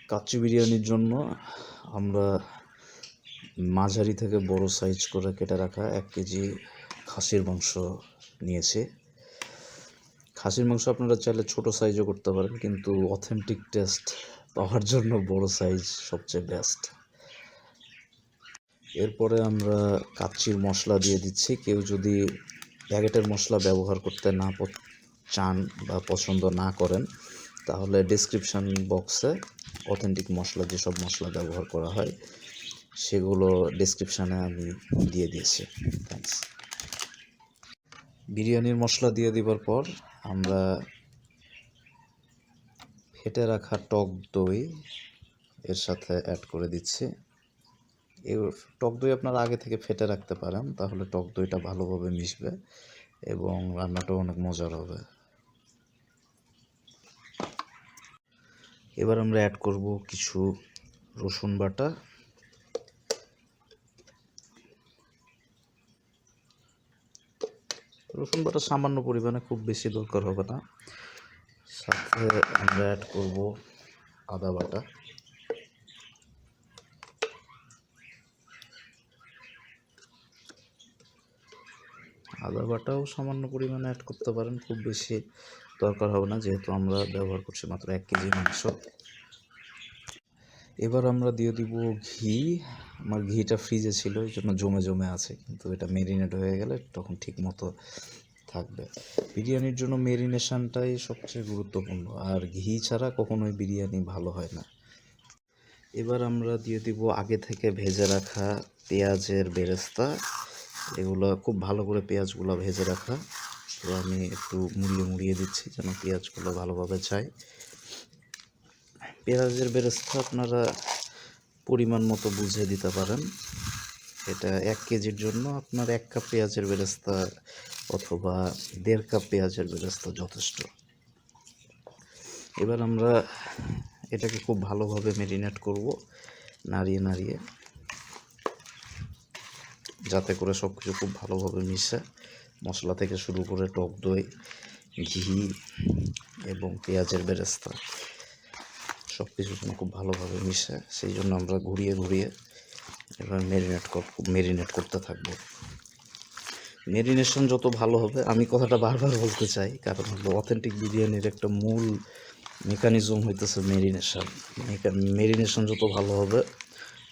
কাচ্চি বিরিয়ানির জন্য আমরা মাঝারি থেকে বড় সাইজ করে কেটে রাখা 1 কেজি খাসির মাংস নিয়েছি। খাসির মাংস আপনারা চাইলে ছোট সাইজও করতে পারেন, কিন্তু অথেন্টিক টেস্ট পাওয়ার জন্য বড় সাইজ সবচেয়ে বেস্ট। এরপরে আমরা কাচ্চির মশলা দিয়ে দিচ্ছি। কেউ যদি প্যাকেটের মশলা ব্যবহার করতে না চান বা পছন্দ না করেন, তাহলে ডেসক্রিপশন বক্সে অথেন্টিক মশলা, যেসব মশলা ব্যবহার করা হয় সেগুলো ডেসক্রিপশানে আমি দিয়ে দিয়েছি। থ্যাঙ্কস। বিরিয়ানির মশলা দিয়ে দেওয়ার পর আমরা ফেটে রাখা টক দই এর সাথে অ্যাড করে দিচ্ছি। এই টক দই আপনারা আগে থেকে ফেটে রাখতে পারেন, তাহলে টক দইটা ভালোভাবে মিশবে এবং রান্নাটাও অনেক মজার হবে। এবার আমরা অ্যাড করব কিছু রসুন বাটা। রসুন বাটা সামান্য পরিমাণে, খুব বেশি দরকার হবে না। সাথে আমরা অ্যাড করব আদা বাটা। আদা বাটাও সামান্য পরিমাণে অ্যাড করতে পারেন, খুব বেশি দরকার হবে না, যেহেতু আমরা ব্যবহার করছি মাত্র 1 কেজি মাংস। এবার আমরা দিয়ে দিব ঘি। আমার ঘিটা ফ্রিজে ছিল, এই জন্য জমে জমে আছে, কিন্তু এটা মেরিনেট হয়ে গেলে তখন ঠিক মতো থাকবে। বিরিয়ানির জন্য মেরিনেশনটাই সবচেয়ে গুরুত্বপূর্ণ, আর ঘি ছাড়া কখনোই বিরিয়ানি ভালো হয় না। এবার আমরা দিয়ে দিব আগে থেকে ভেজে রাখা পেঁয়াজের বেরেস্তা। এগুলো খুব ভালো করে পেঁয়াজগুলো ভেজে রাখা। তো আমি একটু মুড়িয়ে দিচ্ছি যেন পেঁয়াজগুলো ভালোভাবে যায়। পেঁয়াজের বেরেস্তা আপনারা পরিমাণ মতো বুঝে দিতে পারেন। এটা 1 কেজির জন্য আপনার 1 কাপ পেঁয়াজের বেরেস্তা অথবা 1.5 কাপ পেঁয়াজের বেরেস্তা যথেষ্ট। এবার আমরা এটাকে খুব ভালোভাবে ম্যারিনেট করব, নাড়িয়ে যাতে করে সব কিছু খুব ভালোভাবে মিশে, মশলা থেকে শুরু করে টক দই, ঘি এবং পেঁয়াজের বেরেস্তা সব কিছু যেন খুব ভালোভাবে মিশে। সেই জন্য আমরা ঘুরিয়ে এবার ম্যারিনেট করতে থাকবো। ম্যারিনেশন যত ভালো হবে, আমি কথাটা বারবার বলতে চাই, কারণ হলো অথেন্টিক বিরিয়ানির একটা মূল মেকানিজম হইতেছে মেরিনেশন যত ভালো হবে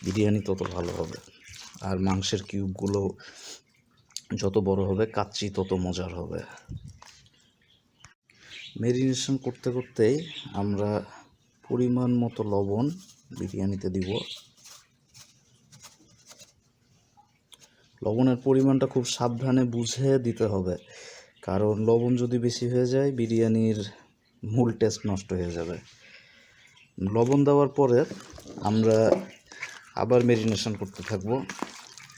বিরিয়ানি তত ভালো হবে। আর মাংসের কিউবগুলো যত বড় হবে কাচ্চি তত মজার হবে। ম্যারিনেশন করতেই আমরা পরিমাণ মতো লবণ বিরিয়ানিতে দিব। লবণের পরিমাণটা খুব সাবধানে বুঝে দিতে হবে, কারণ লবণ যদি বেশি হয়ে যায় বিরিয়ানির মূল টেস্ট নষ্ট হয়ে যাবে। লবণ দেওয়ার পরে আমরা আবার ম্যারিনেশন করতে থাকবো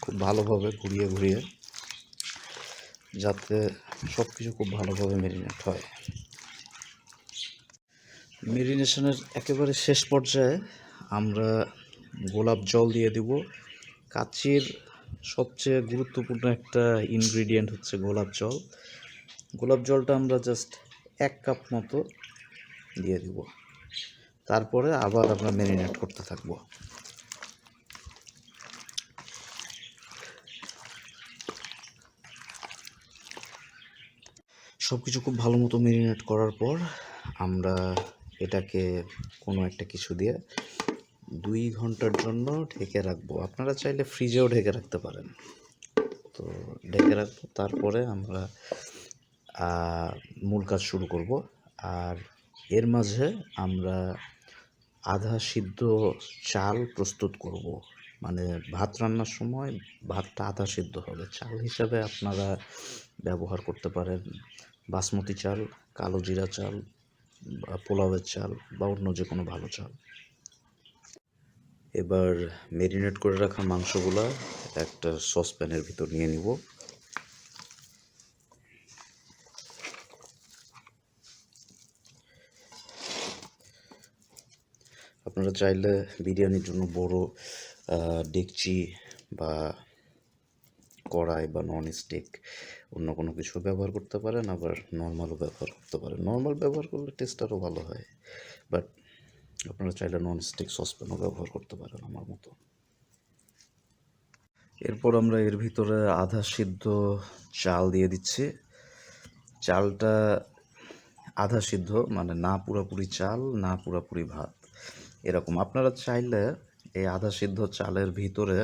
খুব ভালোভাবে, ঘুরিয়ে যাতে সব কিছু খুব ভালোভাবে ম্যারিনেট হয়। ম্যারিনেশনের একেবারে শেষ পর্যায়ে আমরা গোলাপ জল দিয়ে দিব। কাচ্চির সবচেয়ে গুরুত্বপূর্ণ একটা ইনগ্রিডিয়েন্ট হচ্ছে গোলাপ জল। গোলাপ জলটা আমরা জাস্ট 1 কাপ মতো দিয়ে দিব। তারপরে আবার আমরা ম্যারিনেট করতে থাকব। সব কিছু খুব ভালো মতো ম্যারিনেট করার পর আমরা এটাকে কোনো একটা কিছু দিয়ে 2 ঘন্টার জন্য ঢেকে রাখবো। আপনারা চাইলে ফ্রিজেও ঢেকে রাখতে পারেন। তো ঢেকে রাখবো, তারপরে আমরা মূল কাজ শুরু করব। আর এর মাঝে আমরা আধা সিদ্ধ চাল প্রস্তুত করব। মানে ভাত রান্নার সময় ভাতটা আধা সিদ্ধ হবে। চাল হিসাবে আপনারা ব্যবহার করতে পারেন বাসমতি চাল, কালো জিরা চাল, বা পোলাওয়ের চাল, বা অন্য যে কোনো ভালো চাল। এবার ম্যারিনেট করে রাখা মাংসগুলা একটা সসপ্যানের ভিতর নিয়ে নিব। আপনারা চাইলে বিরিয়ানির জন্য বড় ডেকচি বা কড়াই বা নন স্টিক অন্য কোনো কিছু ব্যবহার করতে পারেন, আবার নর্মালও ব্যবহার করতে পারেন। নর্মাল ব্যবহার করলে টেস্ট আরও ভালো হয়, বাট আপনারা চাইলে ননস্টিক সসপ্যানও ব্যবহার করতে পারেন আমার মতো। এরপর আমরা এর ভিতরে আধা সিদ্ধ চাল দিয়ে দিচ্ছি। চালটা আধা সিদ্ধ, মানে না পুরোপুরি চাল না পুরোপুরি ভাত, এরকম। আপনারা চাইলে এই আধা সিদ্ধ চালের ভিতরে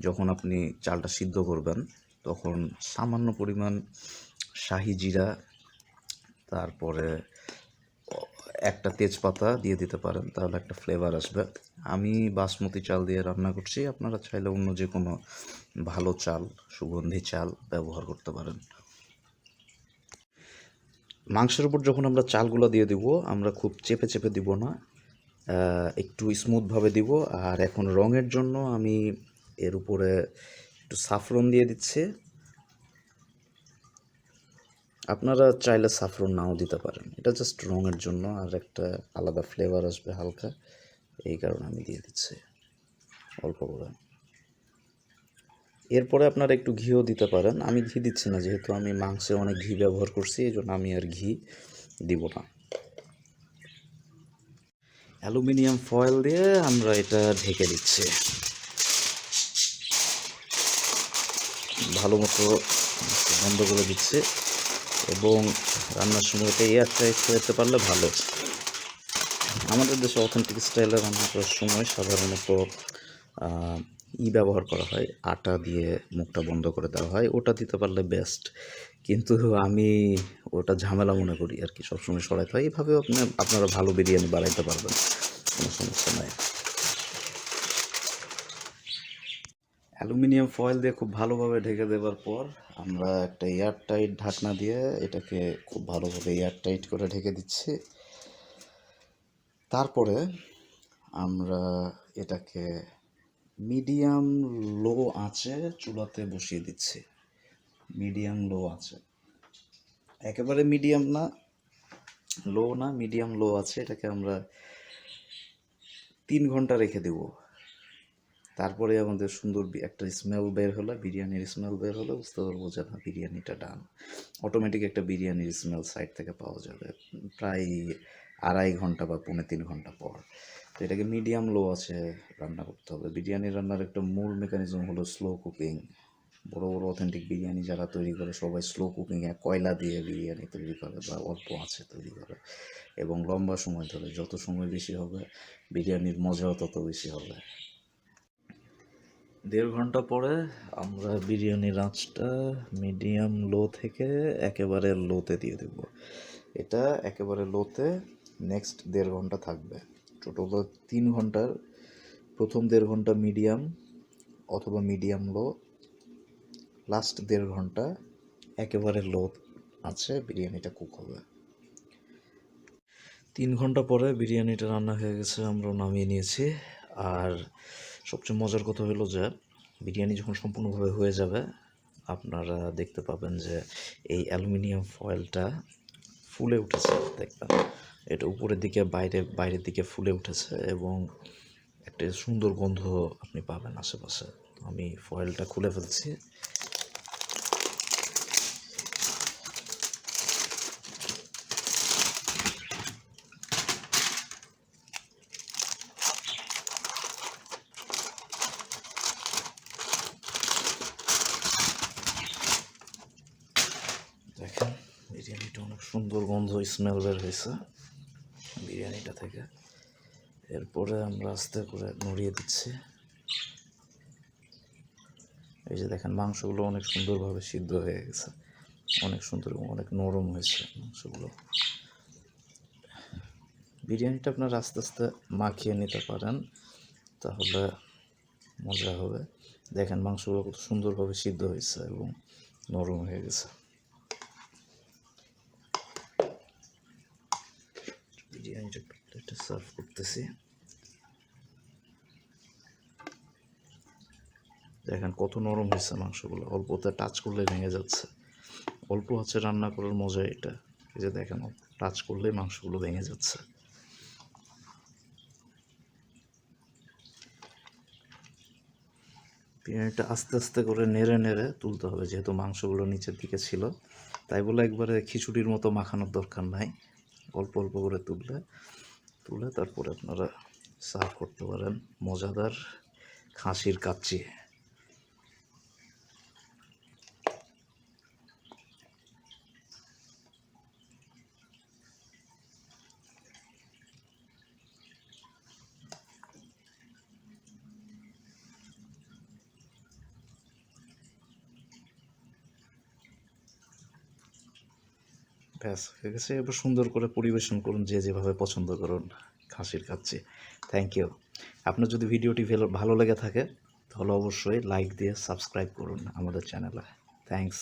যখন আপনি চালটা সিদ্ধ করবেন তখন সামান্য পরিমাণ শাহি জিরা, তারপরে একটা তেজপাতা দিয়ে দিতে পারেন, তাহলে একটা ফ্লেভার আসবে। আমি বাসমতি চাল দিয়ে রান্না করছি, আপনারা চাইলে অন্য যে কোনো ভালো চাল, সুগন্ধি চাল ব্যবহার করতে পারেন। মাংসের উপর যখন আমরা চালগুলো দিয়ে দিব, আমরা খুব চেপে চেপে দিব না, একটু স্মুথভাবে দিব। আর এখন রঙের জন্য আমি এর উপরে একটু সাফরন দিয়ে দিচ্ছি। আপনারা চাইলে সাফরন নাও দিতে পারেন, এটা জাস্ট রঙের জন্য, আর একটা আলাদা ফ্লেভার আসবে হালকা, এই কারণে আমি দিয়ে দিচ্ছি অল্প করে। এরপরে আপনারা একটু ঘিও দিতে পারেন, আমি ঘি দিচ্ছি না, যেহেতু আমি মাংসে অনেক ঘি ব্যবহার করছি, এই জন্য আমি আর ঘি দিব না। অ্যালুমিনিয়াম ফয়েল দিয়ে আমরা এটা ঢেকে দিচ্ছি, ভালো মতো বন্ধ করে দিচ্ছে। এবং রান্নার সময় এটা এয়ারটাইট করতে পারলে ভালো। আমাদের দেশে অথেন্টিক স্টাইলে রান্না করার সময় সাধারণত ব্যবহার করা হয়, আটা দিয়ে মুখটা বন্ধ করে দেওয়া হয়, ওটা দিতে পারলে বেস্ট। কিন্তু আমি ওটা ঝামেলা মনে করি আর কি, সবসময় সরাইতে হয়। এইভাবেও আপনারা ভালো বিরিয়ানি বানাইতে পারবেন, কোনো সমস্যা নাই। অ্যালুমিনিয়াম ফয়েল দিয়ে খুব ভালোভাবে ঢেকে দেওয়ার পর আমরা একটা এয়ারটাইট ঢাকনা দিয়ে এটাকে খুব ভালোভাবে এয়ারটাইট করে ঢেকে দিচ্ছি। তারপরে আমরা এটাকে মিডিয়াম লো আঁচে চুলাতে বসিয়ে দিচ্ছি। মিডিয়াম লো আছে, একেবারে মিডিয়াম না, লো না, মিডিয়াম লো আছে। এটাকে আমরা 3 ঘন্টা রেখে দেব। তারপরে আমাদের সুন্দর একটা স্মেল বের হলো, বিরিয়ানির স্মেল বের হলে বুঝতে পারবো যে না, বিরিয়ানিটা ডান। অটোমেটিক একটা বিরিয়ানির স্মেল সাইড থেকে পাওয়া যাবে প্রায় 2.5 ঘন্টা বা 3.25 ঘন্টা পর। তো এটাকে মিডিয়াম লো আছে রান্না করতে হবে। বিরিয়ানি রান্নার একটা মূল মেকানিজম হলো স্লো কুকিং। বড় বড় অথেন্টিক বিরিয়ানি যারা তৈরি করে সবাই স্লো কুকিংয়ে কয়লা দিয়ে বিরিয়ানি তৈরি করে বা অল্প আছে তৈরি করে, এবং লম্বা সময় ধরে। যত সময় বেশি হবে বিরিয়ানির মজাও তত বেশি হবে। 1.5 ঘন্টা পরে আমরা বিরিয়ানির আঁচটা মিডিয়াম লো থেকে একেবারে লোতে দিয়ে দেব। এটা একেবারে লোতে নেক্সট 1.5 ঘন্টা থাকবে। টোটাল 3 ঘন্টার প্রথম 1.5 ঘন্টা মিডিয়াম অথবা মিডিয়াম লো, লাস্ট 1.5 ঘন্টা একেবারে লো আছে বিরিয়ানিটা কুক হবে। 3 ঘন্টা পরে বিরিয়ানিটা রান্না হয়ে গেছে, আমরা নামিয়ে নিয়েছি। আর সবচেয়ে মজার কথা হলো যে বিরিয়ানি যখন সম্পূর্ণভাবে হয়ে যাবে, আপনারা দেখতে পাবেন যে এই অ্যালুমিনিয়াম ফয়েলটা ফুলে উঠেছে, দেখবেন এটা উপরের দিকে বাইরের দিকে ফুলে উঠেছে, এবং একটা সুন্দর গন্ধ আপনি পাবেন আশেপাশে। আমি ফয়েলটা খুলে ফেলছি। দেখেন বিরিয়ানিটা অনেক সুন্দর গন্ধ, স্মেল বের হয়েছে বিরিয়ানিটা থেকে। এরপরে আমরা আস্তে করে নড়িয়ে দিচ্ছি। এই যে দেখেন মাংসগুলো অনেক সুন্দরভাবে সিদ্ধ হয়ে গেছে, অনেক সুন্দর এবং অনেক নরম হয়েছে মাংসগুলো। বিরিয়ানিটা আপনারা আস্তে আস্তে মাখিয়ে নিতে পারেন, তাহলে মজা হবে। দেখেন মাংসগুলো কত সুন্দরভাবে সিদ্ধ হয়েছে এবং নরম হয়ে গেছে। বিরিয়ানিটা প্লেটে সার্ভ করতেছি। দেখেন কত নরম হয়েছে মাংসগুলো, অল্পতে টাচ করলে ভেঙে যাচ্ছে। অল্প আছে রান্না করার মজা এটা। এই যে দেখেন টাচ করলেই মাংসগুলো ভেঙে যাচ্ছে। বিরিয়ানিটা আস্তে আস্তে করে নেড়ে নেড়ে তুলতে হবে, যেহেতু মাংসগুলো নিচের দিকে ছিল, তাই বলে একবারে খিচুড়ির মতো মাখানোর দরকার নাই। অল্প অল্প করে তুললে তুলে তারপরে আপনারা সার্ভ করতে পারেন মজাদার খাসির কাচ্চি। ব্যাস হয়ে গেছে। এবার সুন্দর করে পরিবেশন করুন যে যেভাবে পছন্দ করুন খাসির কাচ্চি। Thank you. আপনার যদি ভিডিওটি ভালো লেগে থাকে তাহলে অবশ্যই লাইক দিয়ে সাবস্ক্রাইব করুন আমাদের চ্যানেলে। থ্যাংকস।